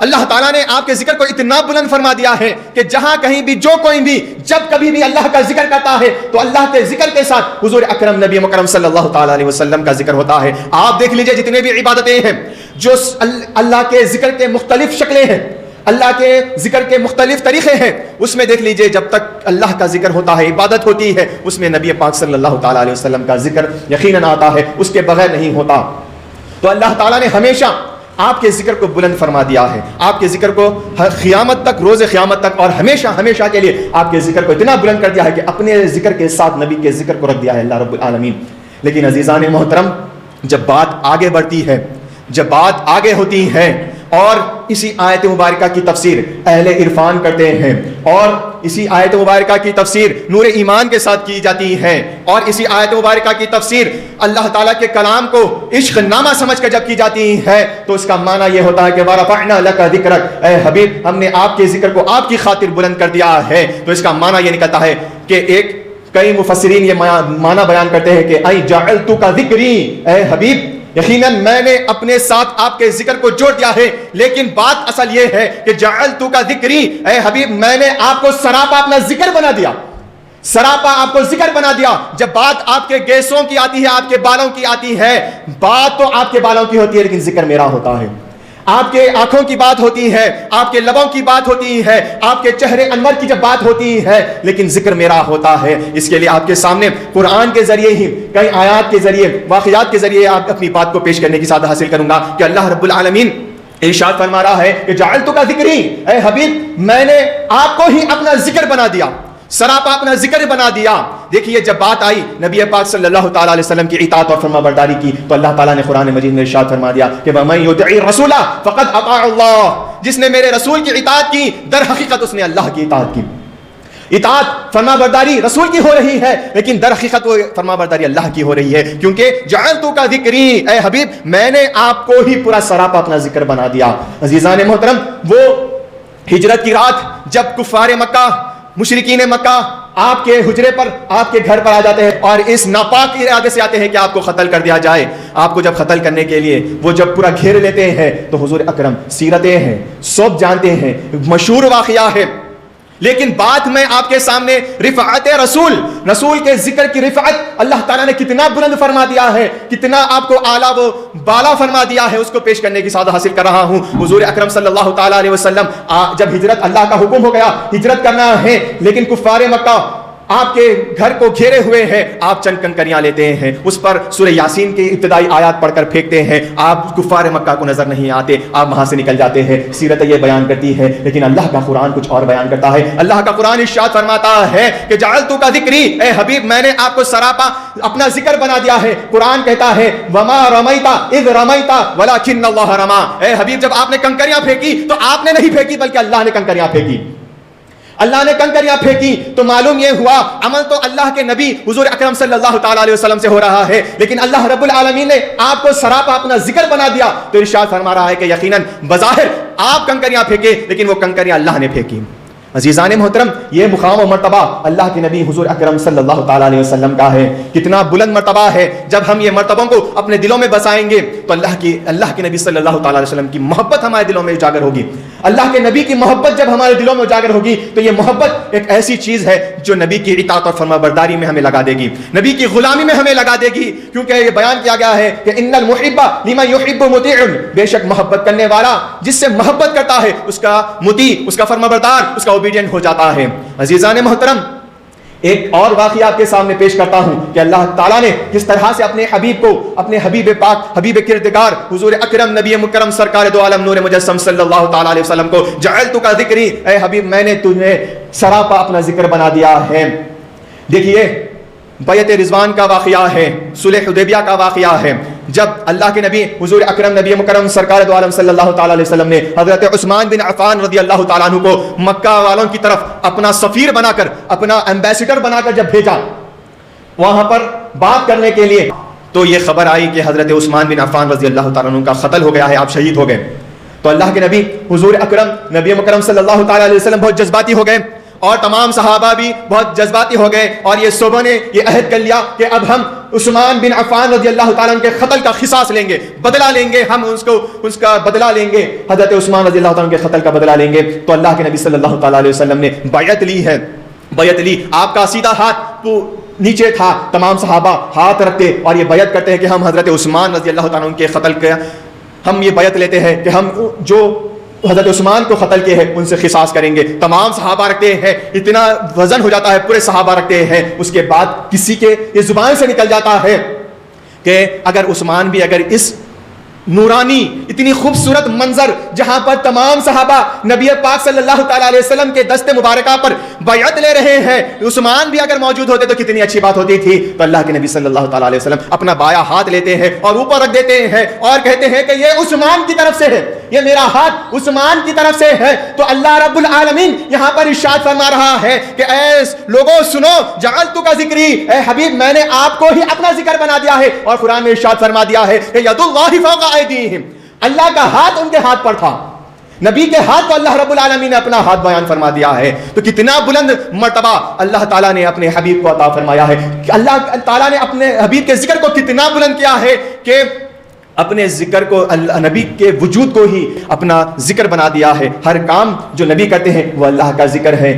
اللہ تعالیٰ نے آپ کے ذکر کو اتنا بلند فرما دیا ہے کہ جہاں کہیں بھی جو کوئی بھی جب کبھی بھی اللہ کا ذکر کرتا ہے تو اللہ کے ذکر کے ساتھ حضور اکرم نبی مکرم صلی اللہ تعالیٰ علیہ وسلم کا ذکر ہوتا ہے. آپ دیکھ لیجئے جتنے بھی عبادتیں ہیں جو اللہ کے ذکر کے مختلف شکلیں ہیں, اللہ کے ذکر کے مختلف طریقے ہیں, اس میں دیکھ لیجئے جب تک اللہ کا ذکر ہوتا ہے, عبادت ہوتی ہے, اس میں نبی پاک صلی اللہ تعالیٰ علیہ وسلم کا ذکر یقیناً آتا ہے, اس کے بغیر نہیں ہوتا. تو اللہ تعالیٰ نے ہمیشہ آپ کے ذکر کو بلند فرما دیا ہے, آپ کے ذکر کو قیامت تک, روز قیامت تک اور ہمیشہ ہمیشہ کے لیے آپ کے ذکر کو اتنا بلند کر دیا ہے کہ اپنے ذکر کے ساتھ نبی کے ذکر کو رکھ دیا ہے اللہ رب العالمین. لیکن عزیزان محترم, جب بات آگے بڑھتی ہے, جب بات آگے ہوتی ہے اور اسی آیت مبارکہ کی تفسیر اہل عرفان کرتے ہیں اور اسی آیت مبارکہ کی تفسیر نور ایمان کے ساتھ کی جاتی ہے اور اسی آیت مبارکہ کی تفسیر اللہ تعالیٰ کے کلام کو عشق نامہ سمجھ کر جب کی جاتی ہے تو اس کا معنی یہ ہوتا ہے کہ وَرَفَعْنَا لَكَ ذِكْرَكَ, اے حبیب ہم نے آپ کے ذکر کو آپ کی خاطر بلند کر دیا ہے. تو اس کا معنی یہ نکلتا ہے کہ کئی مفسرین یہ معنی بیان کرتے ہیں کہ اَيْ جَعَلْتُكَ ذِكْرِي, اے حبیب یقیناً میں نے اپنے ساتھ آپ کے ذکر کو جوڑ دیا ہے. لیکن بات اصل یہ ہے کہ جعلتک ذکری, اے حبیب میں نے آپ کو سراپا اپنا ذکر بنا دیا, سراپا آپ کو ذکر بنا دیا. جب بات آپ کے گیسوں کی آتی ہے, آپ کے بالوں کی آتی ہے, بات تو آپ کے بالوں کی ہوتی ہے لیکن ذکر میرا ہوتا ہے. آپ کے آنکھوں کی بات ہوتی ہے, آپ کے لبوں کی بات ہوتی ہے, آپ کے چہرے انور کی جب بات ہوتی ہے, لیکن ذکر میرا ہوتا ہے. اس کے لیے آپ کے سامنے قرآن کے ذریعے ہی کئی آیات کے ذریعے, واقعات کے ذریعے آپ اپنی بات کو پیش کرنے کی سعادت حاصل کروں گا کہ اللہ رب العالمین ارشاد فرما رہا ہے کہ جعلتک ذکری, اے حبیب میں نے آپ کو ہی اپنا ذکر بنا دیا, سراپا اپنا ذکر بنا دیا. دیکھیے جب بات آئی نبی پاک صلی اللہ تعالیٰ علیہ وسلم کی اطاعت اور فرما برداری کی تو اللہ تعالیٰ نے قرآن مجید میں ارشاد فرما دیا کہ وَمَن يُطِعِ الرَّسُولَ فَقَدْ أَطَاعَ اللَّهَ, جس نے میرے رسول کی اطاعت کی در حقیقت اس نے اللہ کی اطاعت کی. اطاعت فرما برداری رسول کی ہو رہی ہے لیکن در حقیقت وہ فرما برداری اللہ کی ہو رہی ہے, کیونکہ جعلتک ذکری, اے حبیب میں نے آپ کو ہی پورا سراپا اپنا ذکر بنا دیا. عزیزان محترم, وہ ہجرت کی رات جب کفار مکہ, مشرکین مکہ آپ کے حجرے پر, آپ کے گھر پر آ جاتے ہیں اور اس ناپاک ارادے سے آتے ہیں کہ آپ کو قتل کر دیا جائے. آپ کو جب قتل کرنے کے لیے وہ جب پورا گھیر لیتے ہیں تو حضور اکرم سیرتیں ہیں, سب جانتے ہیں, مشہور واقعہ ہے. لیکن بات میں آپ کے سامنے رفعت رسول کے ذکر کی رفعت اللہ تعالیٰ نے کتنا بلند فرما دیا ہے, کتنا آپ کو اعلیٰ و بالا فرما دیا ہے, اس کو پیش کرنے کی سعادت حاصل کر رہا ہوں. حضور اکرم صلی اللہ تعالیٰ علیہ وسلم جب ہجرت, اللہ کا حکم ہو گیا ہجرت کرنا ہے, لیکن کفار مکہ آپ کے گھر کو گھیرے ہوئے ہیں, آپ چند کنکریاں لیتے ہیں, اس پر سورہ یاسین کی ابتدائی آیات پڑھ کر پھینکتے ہیں, آپ کفار مکہ کو نظر نہیں آتے, آپ وہاں سے نکل جاتے ہیں. سیرت یہ بیان کرتی ہے لیکن اللہ کا قرآن کچھ اور بیان کرتا ہے. اللہ کا قرآن ارشاد فرماتا ہے کہ جعلتک ذکری, اے حبیب میں نے آپ کو سراپا اپنا ذکر بنا دیا ہے. قرآن کہتا ہے وما رمیت اذ رمیت ولکن اللہ رما, اے حبیب جب آپ نے کنکریاں پھینکی تو آپ نے نہیں پھینکی بلکہ اللہ نے کنکریاں پھینکی. اللہ نے کنکریاں پھینکی تو معلوم یہ ہوا عمل تو اللہ کے نبی حضور اکرم صلی اللہ تعالیٰ علیہ وسلم سے ہو رہا ہے, لیکن اللہ رب العالمین نے آپ کو سراپا اپنا ذکر بنا دیا. تو ارشاد فرما رہا ہے کہ یقیناً بظاہر آپ کنکریاں پھینکے لیکن وہ کنکریاں اللہ نے پھینکی. عزیزان محترم, یہ مقام و مرتبہ اللہ کے نبی حضور اکرم صلی اللہ تعالیٰ علیہ وسلم کا ہے. کتنا بلند مرتبہ ہے. جب ہم یہ مرتبوں کو اپنے دلوں میں بسائیں گے تو اللہ کے نبی صلی اللہ تعالیٰ علیہ وسلم کی محبت ہمارے دلوں میں اجاگر ہوگی. اللہ کے نبی کی محبت جب ہمارے دلوں میں اجاگر ہوگی تو یہ محبت ایک ایسی چیز ہے جو نبی کی اطاعت اور فرما برداری میں ہمیں لگا دے گی, نبی کی غلامی میں ہمیں لگا دے گی. کیونکہ یہ بیان کیا گیا ہے کہ ان المحب لمن يحب مطیع, بے شک محبت کرنے والا جس سے محبت کرتا ہے اس کا مطیع, اس کا فرما بردار, اس کا اوبیڈینٹ ہو جاتا ہے. عزیزان محترم, ایک اور واقعہ آپ کے سامنے پیش کرتا ہوں کہ اللہ تعالیٰ نے کس طرح سے اپنے حبیب کو, اپنے حبیب پاک, حبیب کردگار حضور اکرم نبی مکرم سرکار دو عالم نور مجسم صلی اللہ تعالیٰ علیہ وسلم کو جعلتک ذکری, اے حبیب میں نے تجھے سراپا اپنا ذکر بنا دیا ہے. دیکھیے بیعت رضوان کا واقعہ ہے, صلح حدیبیہ کا واقعہ ہے. جب اللہ کے نبی حضور اکرم نبی مکرم سرکار دو عالم صلی اللہ تعالیٰ علیہ وسلم نے حضرت عثمان بن عفان رضی اللہ تعالیٰ عنہ کو مکہ والوں کی طرف اپنا سفیر بنا کر, اپنا ایمبیسڈر بنا کر جب بھیجا وہاں پر بات کرنے کے لیے, تو یہ خبر آئی کہ حضرت عثمان بن عفان رضی اللہ تعالیٰ عنہ کا قتل ہو گیا ہے, آپ شہید ہو گئے. تو اللہ کے نبی حضور اکرم نبی مکرم صلی اللہ تعالیٰ علیہ وسلم بہت جذباتی ہو گئے اور تمام صحابہ بھی بہت جذباتی ہو گئے اور یہ صحابہ نے یہ عہد کر لیا کہ اب ہم عثمان بن عفان رضی اللہ تعالیٰ عنہ کے قتل کا قصاص لیں گے، بدلہ لیں گے، ہم اس کا بدلہ لیں گے، حضرت عثمان رضی اللہ تعالیٰ عنہ کے قتل کا بدلہ لیں گے۔ تو اللہ کے نبی صلی اللہ تعالیٰ علیہ وسلم نے بیعت لی ہے، بیعت لی، آپ کا سیدھا ہاتھ نیچے تھا، تمام صحابہ ہاتھ رکھتے اور یہ بیعت کرتے ہیں کہ ہم حضرت عثمان رضی اللہ تعالیٰ عنہ کے قتل کا ہم یہ بیعت لیتے ہیں کہ ہم جو حضرت عثمان کو قتل کیے ہیں ان سے قصاص کریں گے۔ تمام صحابہ رکھتے ہیں، اتنا وزن ہو جاتا ہے، پورے صحابہ رکھتے ہیں۔ اس کے بعد کسی کے یہ زبان سے نکل جاتا ہے کہ اگر عثمان بھی اگر اس نورانی اتنی خوبصورت منظر جہاں پر تمام صحابہ نبی پاک صلی اللہ تعالیٰ علیہ وسلم کے دست مبارکہ پر بیعت لے رہے ہیں، عثمان بھی اگر موجود ہوتے تو کتنی اچھی بات ہوتی تھی۔ تو اللہ کے نبی صلی اللہ تعالیٰ علیہ وسلم اپنا بایاں ہاتھ لیتے ہیں اور اوپر رکھ دیتے ہیں اور کہتے ہیں کہ یہ عثمان کی طرف سے ہے، یہ میرا ہاتھ عثمان کی طرف سے ہے۔ تو اللہ رب العالمین یہاں پر ارشاد فرما رہا ہے کہ اے لوگوں سنو، جعلتک ذکری، اے حبیب میں نے آپ کو ہی اپنا ذکر بنا دیا ہے۔ اور قرآن میں ارشاد فرما دیا ہے کہ ید اللہ فوق ایدیہم، اللہ کا ہاتھ ان کے ہاتھ پر تھا، نبی کے ہاتھ کو اللہ رب العالمین نے اپنا ہاتھ بیان فرما دیا ہے۔ تو کتنا بلند مرتبہ اللہ تعالیٰ نے اپنے حبیب کو عطا فرمایا ہے، اللہ تعالیٰ نے اپنے حبیب کے ذکر کو کتنا بلند کیا ہے کہ اپنے ذکر کو نبی کے وجود کو ہی اپنا ذکر بنا دیا ہے۔ ہر کام جو نبی کرتے ہیں وہ اللہ کا ذکر ہے۔